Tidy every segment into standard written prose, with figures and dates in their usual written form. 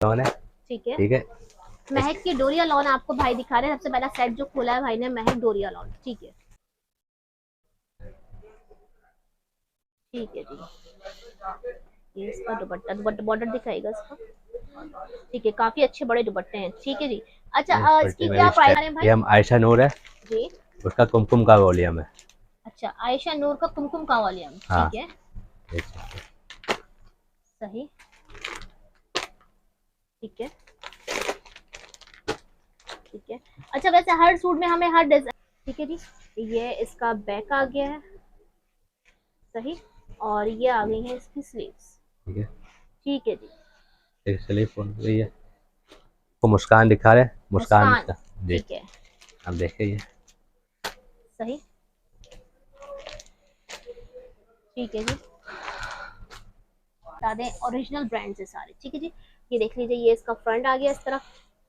Lawn है। ठीक है, ठीक है, महक की डोरिया लॉन आपको भाई दिखा रहे हैं। सबसे पहला सेट जो खोला है भाई ने, महक डोरिया लॉन। ठीक है, ठीक है जी। ये इसका दुपट्टा, दुपट्टा बॉर्डर दिखाएगा इसका। ठीक है, काफी अच्छे बड़े दुपट्टे हैं। ठीक है जी। अच्छा, इसकी पट्टी में क्या भी प्राइस स्टेप। है भाई? ये हम आयशा नूर है, जी। उसका कुमकुम का वॉल्यूम है। अच्छा, आयशा नूर का कुमकुम का वॉल्यूम। हाँ, ठीक है, सही। ठीक है, ठीक है। अच्छा, वैसे हर सूट में हमें हर डिजाइन। ठीक है जी। ये इसका बैक आ गया है, सही। और ये आ गई है इसकी स्लीव्स। ठीक है। ठीक है जी। एक स्लीप हुई है, वो मुस्कान दिखा रहे हैं, मुस्कान मुस्कान। का। जी, ठीक है, अब देखिए। सही। ठीक है जी, बता दें ओरिजिनल ब्रांड से सारे। ठीक है जी। ये देख लीजिए, ये इसका फ्रंट आ गया इस तरफ,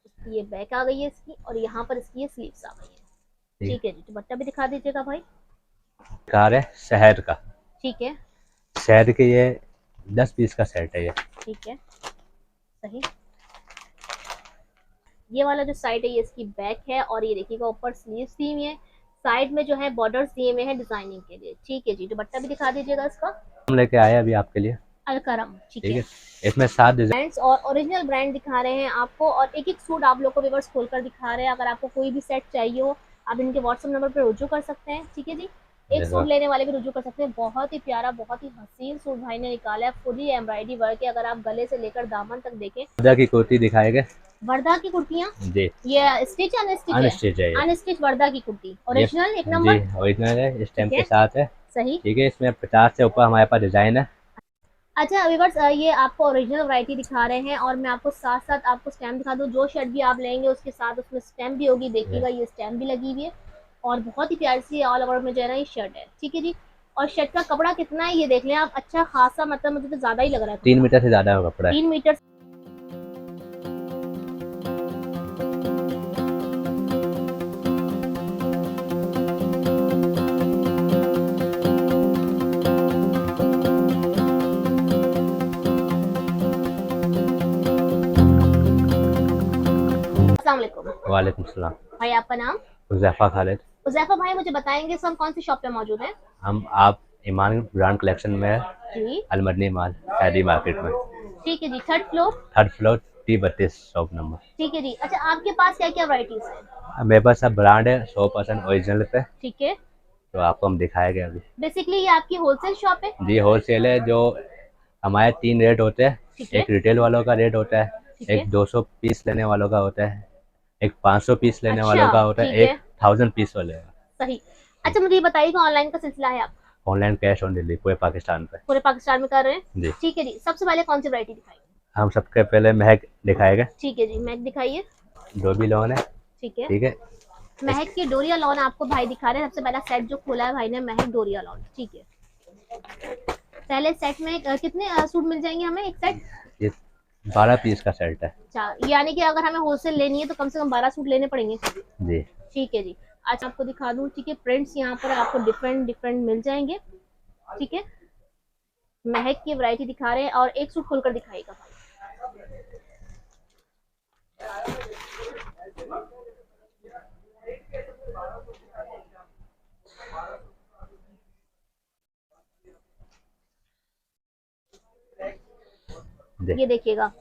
इसकी ये बैक आ गई है इसकी, और यहाँ पर इसकी ये स्लीव्स आ गई है। ठीक है, ठीक है जी, दुपट्टा भी दिखा दीजिएगा भाई। कार है शहर का। ठीक है, शहर के ये 10 पीस का सेट है ये। ठीक है, सही। ये वाला जो साइड है ये इसकी बैक है, और ये देखिएगा ऊपर स्लीव्स दी हुई है, साइड में जो है बॉर्डर्स दिए हुए हैं डिजाइनिंग के लिए। ठीक है जी, दुपट्टा भी दिखा दीजिएगा इसका। हम लेके आए अभी आपके लिए। अलकरम। ठीक ठीक है। है, इसमें 7 डिजाइन। ब्रांड्स और ओरिजिनल ब्रांड दिखा रहे हैं आपको, और एक एक सूट आप लोग को व्यूअर्स खोलकर दिखा रहे हैं। अगर आपको कोई भी सेट चाहिए हो, आप इनके व्हाट्सएप नंबर पर रुजू कर सकते हैं। ठीक है जी। एक देखो, सूट लेने वाले भी रुजू कर सकते हैं। बहुत ही प्यारा, बहुत ही हसीन सूट भाई ने निकाला है, फुली एम्ब्रॉयडरी वर्क है। अगर आप गले से लेकर दामन तक देखें। वर्धा की कुर्ती दिखाएंगे। वर्धा की कुर्तियाँ। जी, ये स्टिच अनस्टिच है? अनस्टिच है ये। अनस्टिच वर्धा की कुर्ती, ये ओरिजिनल एक जी, नंबर। ओरिजिनल है, ठीक स्टैम्प के है, साथ है। सही। ठीक है, इसमें 50 से ऊपर हमारे पास डिजाइन है। अच्छा व्यूअर्स, ये आपको ओरिजिनल वैरायटी दिखा रहे हैं, और मैं आपको साथ साथ आपको स्टैम्प दिखा दूँ। जो शर्ट भी आप लेंगे उसके साथ उसमें स्टैम्प भी होगी, देखिएगा ये स्टैम्प भी लगी हुई है, और बहुत ही प्यारी सी ऑल ओवर में जो है ना ये शर्ट है। ठीक है जी। और शर्ट का कपड़ा कितना है ये देख लें आप, अच्छा खासा, मतलब मुझे तो ज्यादा ही लग रहा है 3 कपड़ा। मीटर से ज्यादा का कपड़ा है। 3 मीटर। अस्सलाम वालेकुम वालेकुम सलाम। भाई, आपका नाम? हुज़ैफा खालिद। उजैफा भाई, मुझे बताएंगे हम कौन सी शॉप पे मौजूद हैं? हम आप ईमान ब्रांड कलेक्शन में है, जी। अलमदनी माल हैदी मार्केट में। ठीक है जी, 3rd floor. 3rd floor T32 shop number. ठीक है जी। अच्छा, आपके पास क्या क्या वैरायटीज है? मेरे पास सब ब्रांड है 100% ओरिजिनल पे। ठीक है। तो आपको हम दिखाएंगे अभी। बेसिकली ये आपकी होलसेल शॉप है? जी, होलसेल है। जो हमारे 3 रेट होते हैं। ठीक है, एक रिटेल वालों का रेट होता है, ठीक है। एक 200 पीस लेने वालों का होता है, एक 500 पीस लेने वालों अच्छा, का होता है, ठीक एक है, 1000 पीस वाले का। सही। अच्छा, मुझे ये बताइए कि ऑनलाइन का सिलसिला है आप ऑनलाइन कैश ऑन डिलीवरी पूरे पाकिस्तान पे। पूरे पाकिस्तान में कर रहे हैं? जी, ठीक है जी। सबसे पहले कौन सी वैरायटी दिखाइए? हम सबसे पहले महक दिखाएंगे। ठीक है जी, महक दिखाइए। जो भी लोन है। ठीक है, ठीक है, महक की डोरिया लॉन आपको भाई दिखा रहे हैं। सबसे पहला सेट जो खोला है भाई ने, महक डोरिया लॉन। ठीक है, पहले सेट में कितने सूट मिल जाएंगे हमें एक सेट? ये 12 पीस का सेट है। अच्छा, यानी कि अगर हमें होलसेल लेनी है तो कम से कम 12 सूट लेने पड़ेंगे। जी, ठीक है जी। अच्छा, आपको दिखा दूं। ठीक है, प्रिंट्स यहाँ पर आपको डिफरेंट डिफरेंट मिल जाएंगे। ठीक है, महक की वैरायटी दिखा रहे हैं, और एक सूट खोलकर दिखाएगा भाई। दे ये देखिएगा,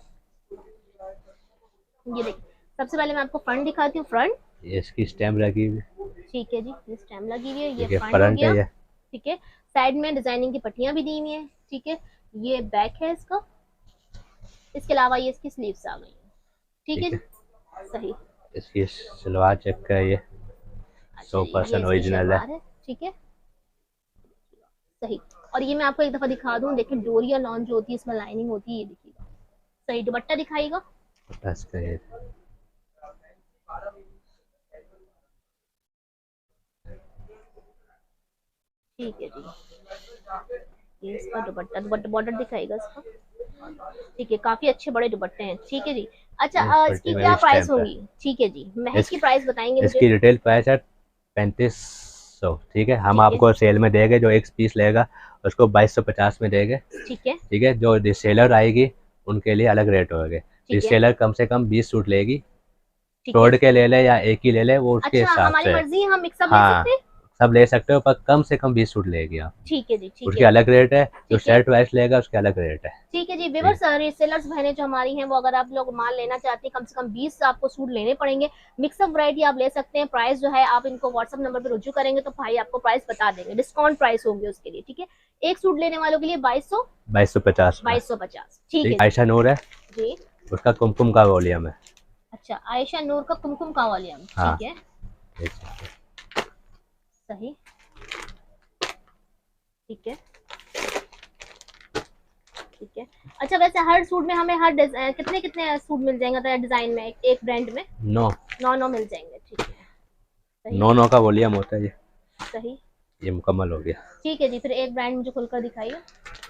ये देखिए। सबसे पहले मैं आपको फ्रंट दिखाती हूँ, फ्रंट। ये इसकी स्टैम्प लगी हुई है। ठीक है जी, ये स्टैम्प लगी हुई है, ये ठीक है, फ्रंट हो फ्रंट है गया। ये। ठीक है, साइड में डिजाइनिंग की पट्टियां भी दी हुई है। ठीक है, ये बैक है इसका। इसके अलावा ये इसकी स्लीव्स आ गई है। ठीक है ठीक जी, है, सही। इसकी सलवार चेक का ये अच्छा, ये 100% इसकी ओरिजिनल है। शलवार है। ठीक है, सही। और ये मैं आपको एक दफा दिखा दूं, देखिए डोरिया लॉन जो होती है इसमें लाइनिंग होती है, ये देखिएगा। सही, दुपट्टा दिखाएगा। इसका ये ठीक है जी, ये इसका दुपट्टा, दुपट्टा बॉर्डर दिखाएगा इसका। ठीक है, काफी अच्छे बड़े दुपट्टे हैं। ठीक है जी। अच्छा, इसकी पट्टी में क्या भी प्राइस स्टैम्प है। होगी? ठीक है जी, महक इस की प्राइस बताएंगे मुझे? इसकी रिटेल प्राइस है 3500। ठीक है, हम ठीक है, आपको सेल में देंगे। जो एक पीस लेगा उसको 2250 में देंगे। ठीक है, ठीक है, जो सेलर आएगी उनके लिए अलग रेट होंगे। ठीक है रिसेलर कम से कम 20 सूट लेगी, ठीक है। तोड़ के ले ले या एक ही ले ले, वो उसके अच्छा, हिसाब हमारी से। मर्जी, हम मिक्सअप ले हाँ, सकते हैं। सब ले सकते हो, पर कम से कम 20 सूट लेगी आप। ठीक है जी, ठीक उसके है अलग रेट है, जो ठीक है सेट वाइज लेगा उसके अलग रेट है। ठीक है जी। ठीक है। व्यूअर्स, रीसेलर्स बहनें जो हमारी हैं, वो अगर आप लोग माल लेना चाहती हैं, कम से कम 20 आपको सूट लेने पड़ेंगे। मिक्सअप वैरायटी आप ले सकते हैं। प्राइस जो है आप इनको व्हाट्सअप नंबर पर रुजू करेंगे तो भाई आपको प्राइस बता देंगे, डिस्काउंट प्राइस होंगे उसके लिए। ठीक है, एक सूट लेने वालों के लिए 2200, 2250 में। 2250। ठीक है ठीक, आयशा नूर है, जी। उसका कुमकुम का वॉल्यूम है। अच्छा, आयशा नूर का कुमकुम का वॉल्यूम। हाँ, ठीक है, देख सकते हैं। सही, ठीक है ठीक है। अच्छा, वैसे हर सूट में हमें कितने कितने सूट मिल जाएंगे डिजाइन में, एक ब्रांड में? 9 9 मिल जाएंगे। ठीक है, सही 9 का वॉल्यूम होता है ये। सही। ये मुकम्मल हो गया। ठीक है जी, फिर एक ब्रांड मुझे खुलकर दिखाइए।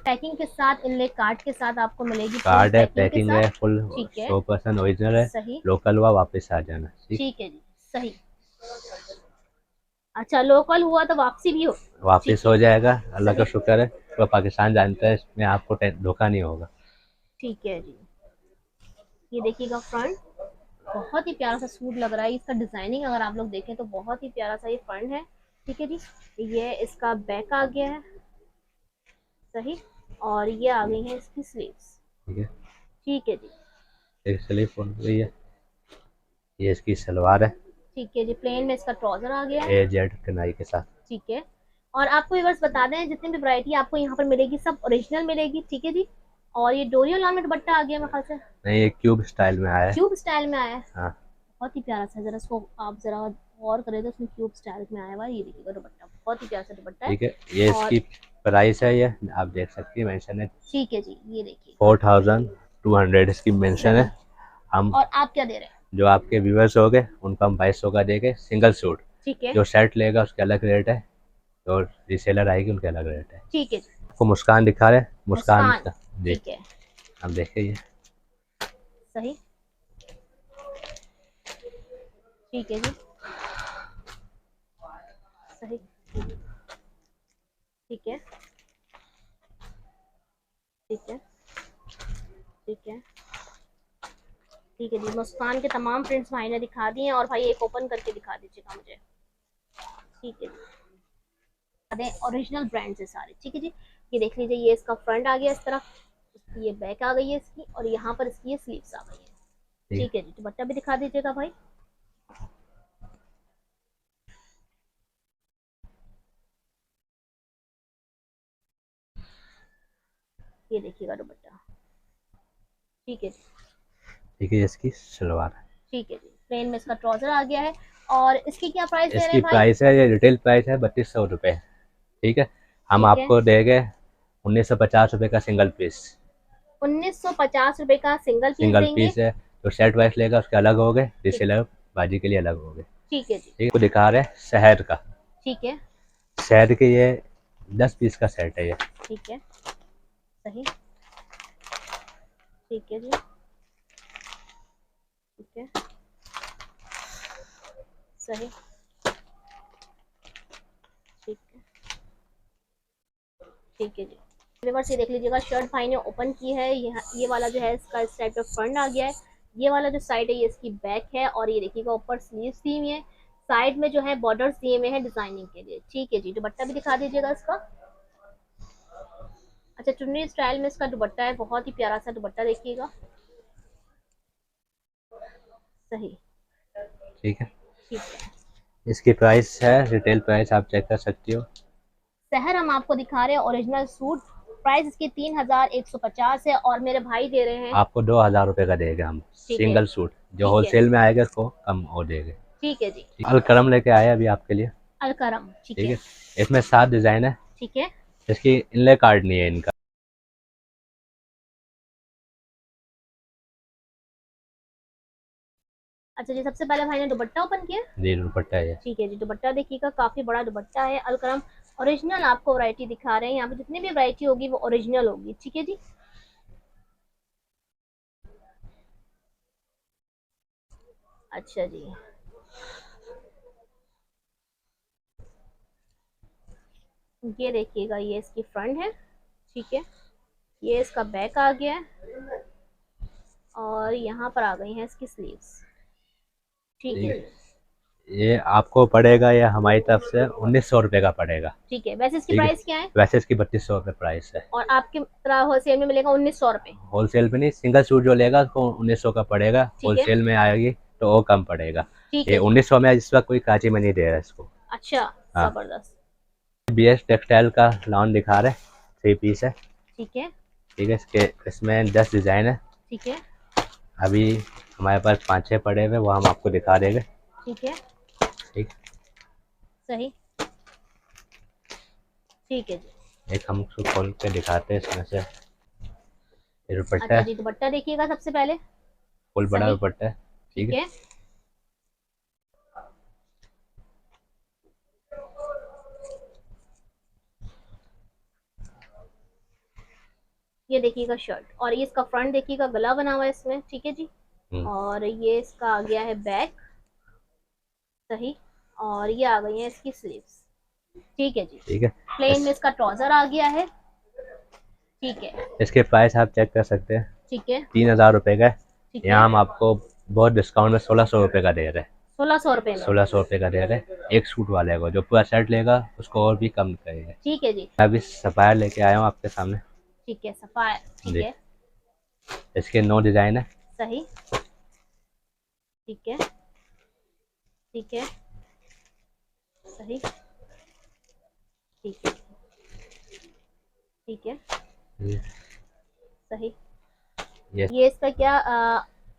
पैकिंग के साथ, इनले कार्ड के साथ आपको मिलेगी, फुल कार्ड है, पैकिंग के पैकिंग साथ। है फुल, ठीक है, 100% ओरिजिनल है। सही, लोकल हुआ वापस आ जाना। ठीक, ठीक है जी, सही। अच्छा, लोकल हुआ तो वापसी भी हो। वापस ठीक है, हो जाएगा, अल्लाह का सही, शुक्र है। तो पाकिस्तान जानता है, इसमें आपको धोखा नहीं होगा। ठीक है जी। ये देखिएगा फ्रंट, बहुत ही प्यारा सा सूट लग रहा है। इसका डिजाइनिंग अगर आप लोग देखें तो बहुत ही प्यारा सा ये फ्रंट है। ठीक है जी, ये इसका बैक आ गया है, सही। और ये आ गई है इसकी स्लीव्स। ठीक है, ठीक है जी, एक स्लीव फुल गई है। ये इसकी सलवार है, ठीक है जी। प्लेन में इसका ट्राउजर आ गया है। ए जेड कनाई के साथ। ठीक है, और आपको ये बस बता दें, जितनी भी वैरायटी आपको यहाँ पर मिलेगी सब ओरिजिनल मिलेगी। ठीक है जी, और ये डोरियल लॉन में दुपट्टा आ गया मेरे ख्याल से, नहीं, ये क्यूब स्टाइल में आया है। क्यूब स्टाइल में आया है। हाँ, बहुत ही प्यारा सा, जरा इसको आप जरा गौर करें तो इसमें क्यूब स्टाइल में आया हुआ है। ये देखिएगा दुपट्टा, बहुत ही प्यारा सा दुपट्टा है। ठीक है, ये और इसकी प्राइस है, ये आप देख सकती हैं, मेंशन है ठीक है जी, ये देखिए, 4200 इसकी मेंशन सही। है। हम और आप क्या दे रहे हैं? जो आपके व्यूवर्स हो गए उनको हम 2200 का देंगे सिंगल सूट। ठीक है जो सेट लेगा उसके अलग रेट है, और रीसेलर आएगी उनके अलग रेट है। ठीक है जी। आपको मुस्कान दिखा रहे हैं, मुस्कान मुस्कान, का। जी, ठीक है, आप देखिए। सही, ठीक है जी, सही, ठीक है ठीक है ठीक है ठीक है जी। मुस्कान के तमाम प्रिंट्स भाई ने दिखा दिए हैं, और भाई एक ओपन करके दिखा दीजिएगा मुझे। ठीक है जी, ओरिजिनल ब्रांड से सारे। ठीक है जी, ये देख लीजिए, ये इसका फ्रंट आ गया इस तरफ, इसकी ये बैक आ गई है इसकी, और यहाँ पर इसकी ये स्लीव्स आ गई है। ठीक है जी, दुपट्टा भी दिखा दीजिएगा भाई। ये देखिएगा दुपट्टा। ठीक है जी, ठीक है, इसकी सलवार है। ठीक है जी। प्लेन में इसका ट्राउजर आ गया है। और इसकी क्या प्राइस दे रहे इसकी हैं भाई? प्राइस है, ये रिटेल प्राइस है 3200 रुपये। ठीक है, हम ठीक है, आपको देंगे 1950 रुपये का सिंगल पीस। 1950 रुपए का सिंगल पीस सिंगल देंगे। पीस है, तो सेट वाइज लेगा उसके अलग हो गए, ठीक, रिसेलर बाजी के लिए अलग हो गए। ठीक है जी, ठीक है, वो दिखा रहे हैं शहर का। ठीक है, शहर के ये 10 पीस का सेट है ये। ठीक है, सही, ठीक है जी, ठीक है, सही, ठीक है, ठीक है जी। व्यूअर्स, ये देख लीजिएगा, शर्ट भाई ने ओपन की है। ये वाला जो है इसका इस टाइप का फ्रंट आ गया है। ये वाला जो साइड है ये इसकी बैक है, और ये देखिएगा ऊपर स्लीव्स दी हुई है, साइड में जो है बॉर्डर्स दिए हुए हैं डिजाइनिंग के लिए। ठीक है जी, दुपट्टा भी दिखा दीजिएगा इसका। अच्छा, चुन्नी स्टाइल में इसका दुपट्टा है, बहुत ही प्यारा सा दुपट्टा देखिएगा, सही, ठीक है, ठीक है। इसकी प्राइस है, रिटेल प्राइस आप चेक कर सकती हो। शहर हम आपको दिखा रहे हैं ओरिजिनल सूट, प्राइस इसकी 3150 है, और मेरे भाई दे रहे हैं। आपको 2000 रुपये का देंगे हम ठीक है, सिंगल सूट। जो ठीक है, होलसेल में आएगा उसको कम और देंगे। ठीक है जी, अलकरम लेके आए अभी आपके लिए। अलकरम, ठीक ठीक है, है, इसमें 7 डिज़ाइन है। ठीक है। इसकी इनले कार्ड नहीं है इनका। अच्छा जी, सबसे पहले भाई ने दुपट्टा ओपन किया। जी, दुपट्टा है ये। ठीक है जी, दुपट्टा देखिएगा, काफी बड़ा दुपट्टा है। अलकरम ओरिजिनल आपको वैरायटी दिखा रहे हैं, यहाँ पे जितनी भी वैरायटी होगी वो ओरिजिनल होगी। ठीक है जी, अच्छा जी, ये देखिएगा, ये इसकी फ्रंट है। ठीक है, ये इसका बैक आ गया है। और यहाँ पर आ गई हैं इसकी स्लीव्स। ठीक है, ये आपको पड़ेगा, ये हमारी तरफ से 1900 रुपये का पड़ेगा। ठीक है। वैसे इसकी ठीक है, प्राइस क्या है? वैसे इसकी 3200 रुपये प्राइस है। और आपके तरह होलसेल में मिलेगा 1900 रुपये? होलसेल में नहीं, सिंगल सूट जो लेगा उसको 1900 का पड़ेगा, ठीक है, होलसेल में आएगी तो वो कम पड़ेगा। ठीक ये है जी। 1900 में इस वक्त कोई कांची में नहीं दे रहा है इसको। अच्छा, हाँ, जबरदस्त। BS टेक्सटाइल का लॉन दिखा रहे, 3 पीस है। ठीक है, ठीक है, इसमें 10 डिज़ाइन है। ठीक है, अभी हमारे पास 5-6 पड़े हुए, वो हम आपको दिखा देंगे। ठीक है, ठीक, सही, ठीक है जी। एक हम उसको खोल के दिखाते हैं इसमें से। ये दुपट्टा अच्छा है, जी, दुपट्टा देखिएगा सबसे पहले। फुल बड़ा सही, दुपट्टा है। ठीक ठीक है, है। ये देखिएगा शर्ट, और ये इसका फ्रंट देखिएगा, गला बना हुआ है इसमें। ठीक है जी। और ये इसका आ गया है बैक। सही। और ये आ गई है इसकी स्लीव्स। ठीक है जी। ठीक है। प्लेन में इसका ट्राउजर आ गया है। ठीक है, इसके प्राइस आप चेक कर सकते हैं, ठीक है, 3000 रुपये का है। ठीक है। यहाँ हम आपको बहुत डिस्काउंट में 1600 रुपये का दे रहे हैं। 1600 रुपये में? 1600 रुपये का दे रहे हैं एक सूट वाले को, जो पूरा सेट लेगा उसको और भी कम करेंगे। ठीक है जी। मैं अभी सफायर लेके आया हूँ आपके सामने। ठीक है, सफायर। ठीक जी, है, इसके 9 डिज़ाइन है। सही, ठीक है, ठीक है, सही, ठीक है, ठीक है, ये सही। ये ये इसका क्या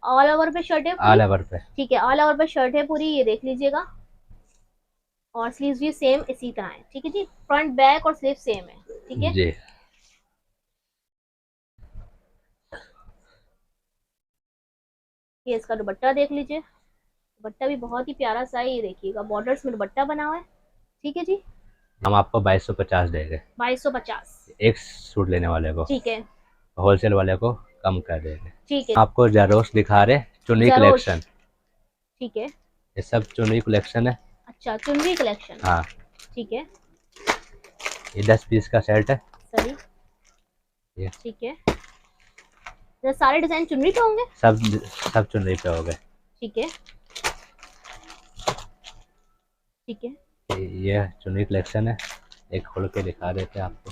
ऑल ओवर पे शर्ट है पूरी? ऑल ओवर पे। ठीक है, ऑल ओवर पे शर्ट है पूरी, ये देख लीजिएगा। और स्लीव्स भी सेम इसी तरह है। ठीक है जी, फ्रंट बैक और स्लीव सेम है। ठीक है, जी, ये इसका दुपट्टा देख लीजिए। दुपट्टा भी बहुत ही प्यारा सा है, ये देखिएगा बॉर्डर्स में दुपट्टा बना हुआ है। ठीक है जी। हम आपको 2250 देंगे 2250? एक सूट लेने वाले को। ठीक है, होलसेल वाले को कम कर देंगे। ठीक है। आपको जरोस दिखा रहे, चुन्नी जरोश। कलेक्शन। ठीक है, ये सब चुन्नी कलेक्शन है। अच्छा, चुनरी कलेक्शन। हाँ, ठीक है, ये 10 पीस का सेट है। सही, ये ठीक है। ये सारे डिजाइन चुनरी पे होंगे? सब चुन्नी पे हो गए। ठीक है, ठीक है। ये चुन्नी कलेक्शन है, एक खोल के दिखा देते हैं आपको।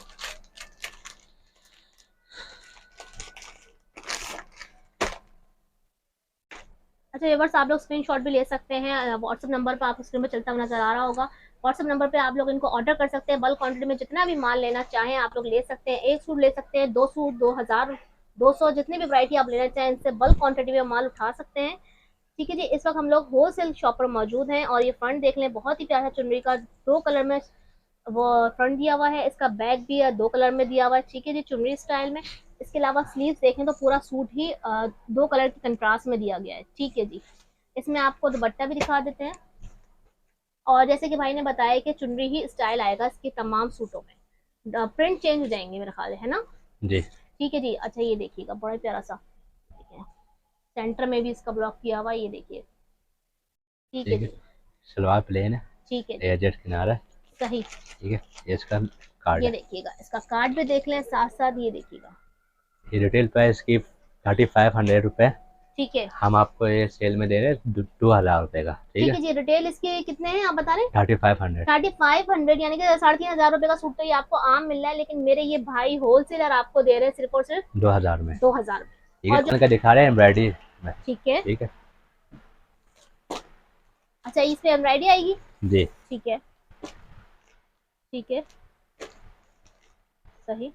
अच्छा व्यूअर्स, आप लोग स्क्रीनशॉट भी ले सकते हैं। व्हाट्सएप नंबर पर आपको स्क्रीन पर चलता हुआ नजर आ रहा होगा। व्हाट्सएप नंबर पे आप लोग इनको ऑर्डर कर सकते हैं। बल्क क्वांटिटी में जितना भी माल लेना चाहें आप लोग ले सकते हैं। एक सूट ले सकते हैं, 2 सूट, 2000, 200, जितनी भी वैरायटी आप लेना चाहें इनसे बल्क क्वांटिटी में माल उठा सकते हैं। ठीक है जी। इस वक्त हम लोग होलसेल शॉप पर मौजूद हैं। और ये फ्रंट देख लें, बहुत ही प्यारा चुनरी का 2 कलर में वो फ्रंट दिया हुआ है। इसका बैक भी 2 कलर में दिया हुआ है। ठीक है जी, चुनरी स्टाइल में। इसके अलावा स्लीव्स देखें तो पूरा सूट ही 2 कलर के कंट्रास्ट में दिया गया है। ठीक है जी। इसमें आपको दुपट्टा भी दिखा देते हैं। और जैसे कि भाई ने बताया कि चुनरी ही स्टाइल आएगा इसके तमाम सूटों में, प्रिंट चेंज हो जाएंगे मेरे ख्याल है ना जी। ठीक है जी। अच्छा, ये देखिएगा बड़ा प्यारा सा, ठीक है, सेंटर में भी इसका ब्लॉक किया हुआ है, ये देखिए। ठीक है ठीक है, जी। सलवार प्लेन है, ठीक है जी, एजेड किनारा है। सही। ठीक है, ये इसका कार्ड ये है। देखिएगा, इसका कार्ड भी देख लें साथ साथ, ये देखिएगा। ये रिटेल प्राइस की 3500 रुपये, ठीक है, हम आपको ये सेल में दे रहे हैं 2000 रुपये का। ठीक ठीक है, है जी। रिटेल इसके कितने हैं आप बता रहे हैं? 3500। 3500, यानी कि 3500 रुपये का सूट तो ये आपको आम मिल रहा है, लेकिन मेरे ये भाई होलसेलर आपको दे रहे हैं सिर्फ और सिर्फ 2000 में। 2000 में। ठीक है, और जो उनका दिखा रहे हैं एम्ब्रॉयडरी में। ठीक है, ठीक है अच्छा, इस पे एम्ब्रॉयडरी आएगी? जी। ठीक है, ठीक है, सही,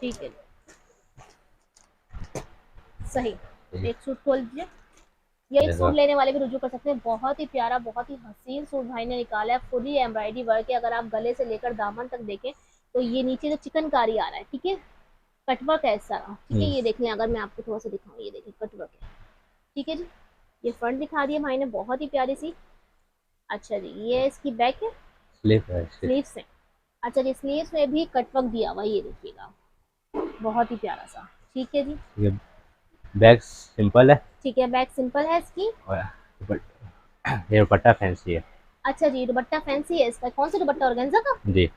ठीक है, सही। एक सूट खोल दीजिए। ये एक सूट लेने वाले भी रुजू कर सकते हैं। बहुत ही प्यारा, बहुत ही हसीन सूट भाई ने निकाला है। फुली एम्ब्रॉयडरी वर्क है। अगर आप गले से लेकर दामन तक देखें तो ये नीचे जो चिकनकारी आ रहा है, ठीक है, कटवर्क है सारा। ठीक है, ये देख लें, अगर मैं आपको थोड़ा सा दिखाऊं, ये देखिए कटवर्क है। ठीक है जी। ये फ्रंट दिखा दिया भाई ने, बहुत ही प्यारी सी। अच्छा जी, ये इसकी बैक है, स्लीव्स है। अच्छा जी, स्लीव्स में भी कटवर्क दिया हुआ, ये देखिएगा, बहुत ही प्यारा सा। ठीक है जी। ये बैग सिंपल है। ठीक है, बैक सिंपल है इसकी। और ये दुपट्टा फैंसी है। अच्छा जी, दुपट्टा फैंसी है इसका। कौन सा दुपट्टा, ऑर्गेन्जा का? जी।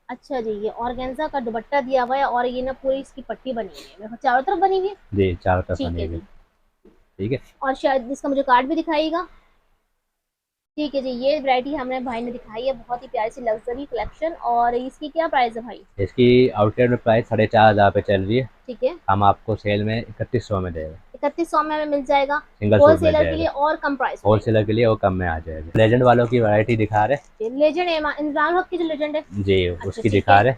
अच्छा जी, ये ऑर्गेन्जा का दुपट्टा दिया हुआ है और ये ना पूरी इसकी पट्टी बनी हुई है, देखो चारों तरफ बनी हुई है। जी, चारों तरफ ठीक बनी है हुई। जी। ठीक है। और शायद इसका मुझे कार्ड भी दिखाइएगा। ठीक है जी, ये वैरायटी हमें भाई ने दिखाई है, बहुत ही प्यारी सी लग्जरी कलेक्शन। और इसकी क्या प्राइस है भाई? इसकी आउटलेट में प्राइस 4,500 पे चल रही है। ठीक है, हम आपको सेल में 3100 में देंगे। 3100 में हमें मिल जाएगा। सिंगल सूट मिल होलसेलर के जाएगा। लिए और कम प्राइस में होलसेलर के लिए वो कम में आ जाएगा। लेजेंड वालों की वैरायटी दिखा रहे। देंगे। लेजेंड इमरान हक की जो लेजेंड है। जी, अच्छा उसकी ठीक दिखा है। रहे।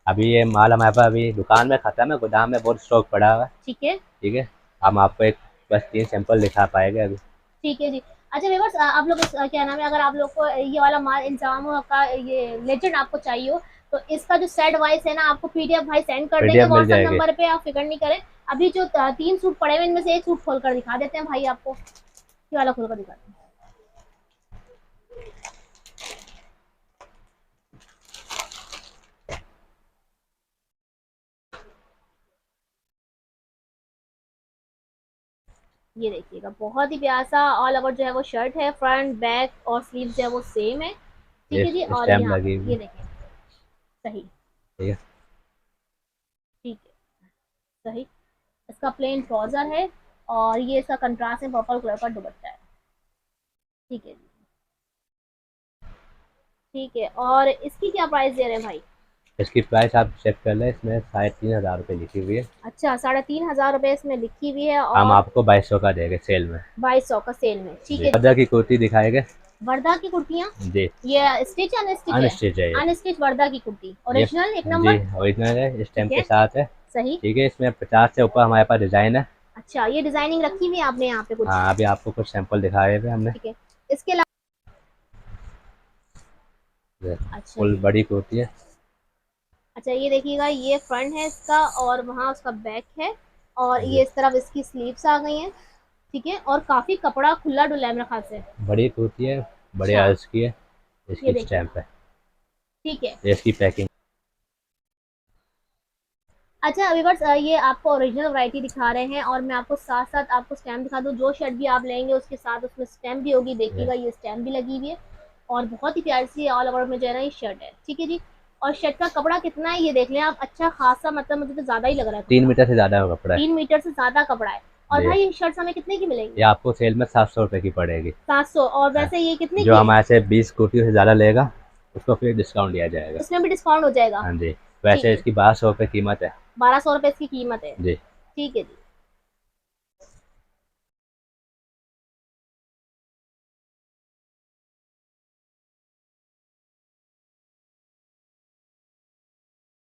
अभी ये माल हमारे पास अभी दुकान में खत्म है, गोदाम में बहुत स्टॉक पड़ा हुआ है। ठीक है। ठीक है। हम आपको एक बस 3 सैंपल दिखा पाएंगे अभी। ठीक है जी। अच्छा व्यूअर्स, आप लोग क्या नाम है, अगर आप लोग को ये वाला माल इंजाम का ये लेजेंड आपको चाहिए हो तो इसका जो सेट वाइज है ना, आपको पीडीएफ भाई सेंड कर देंगे पीडीएफ मिल व्हाट्सएप जाएगी। नंबर पे, आप फिक्र नहीं करें। अभी जो 3 सूट पड़े हुए इनमें से एक सूट खोल कर दिखा देते हैं भाई आपको। ये वाला खोल कर दिखाते हैं। ये देखिएगा, बहुत ही प्यारा सा ऑल ओवर जो है वो शर्ट है, फ्रंट बैक और स्लीव जो है वो सेम है। ठीक ये है जी। और स्टैम्प यहाँ पे लगी हुई ये है। देखिए, सही। ठीक है। ठीक है, सही। इसका प्लेन ट्राउजर है और ये इसका कंट्रास्ट में पर्पल कलर का दुपट्टा है। ठीक है जी। ठीक है, और इसकी क्या प्राइस दे रहे हैं भाई? इसकी प्राइस आप चेक कर लें, इसमें 3,500 लिखी हुई है। अच्छा, 3500 रुपये इसमें लिखी हुई है हम और आपको 2200 का देंगे सेल में। 2200 का सेल में। ठीक जी, है। वर्दा की कुर्ती दिखाएंगे। वर्दा की कुर्तियाँ, जी, ये स्टिच अनस्टिच है? अनस्टिच है ये। अनस्टिच वर्दा की कुर्ती, ये ओरिजिनल एक जी नंबर। ओरिजिनल है, ठीक स्टैम्प के है, साथ है। सही। ठीक है। इसमें 50 से ऊपर हमारे पास डिजाइन है। अच्छा, ये डिजाइनिंग रखी हुई है आपने यहाँ पे कुछ? हाँ, अभी आपको कुछ सैंपल दिखाए थे हमने। ठीक है, इसके अलावा अच्छा फुल जी। बड़ी कुर्ती है। अच्छा, ये देखिएगा, ये फ्रंट है इसका और वहाँ उसका बैक है और जी, ये इस तरफ इसकी स्लीव्स आ गई हैं। ठीक है, और काफी कपड़ा खुला डुला है मेरे ख्याल से। बड़ी कुर्ती है, बड़े अच्छा, अर्ज की है। ये इसकी देखिएगा। स्टैम्प है। ठीक है। ये इसकी पैकिंग। अच्छा व्यूअर्स, ये आपको ओरिजिनल वैरायटी दिखा रहे हैं और मैं आपको साथ साथ आपको स्टैम्प दिखा दूँ। जो शर्ट भी आप लेंगे उसके साथ उसमें स्टैम्प भी होगी, देखिएगा ये स्टैम्प भी लगी हुई है। और बहुत ही प्यारी सी ऑल ओवर में जो है ना ये शर्ट है। ठीक है जी। और शर्ट का कपड़ा कितना है ये देख लें आप, अच्छा खासा, मतलब मुझे तो ज्यादा ही लग रहा है 3 कपड़ा। मीटर से ज्यादा का कपड़ा है। 3 मीटर से ज्यादा कपड़ा है। और जी, भाई ये शर्ट हमें कितने की मिलेगी? ये आपको सेल में 700 रुपये की पड़ेगी। 700। और हाँ। वैसे ये कितने जो की है? हमारे से 20 कुर्तियों से ज़्यादा लेगा उसको फिर डिस्काउंट दिया जाएगा। इसमें भी डिस्काउंट हो जाएगा? हाँ जी। ठीक वैसे है, इसकी 1200 रुपये कीमत है। 1200 रुपये इसकी कीमत है। जी। ठीक है जी।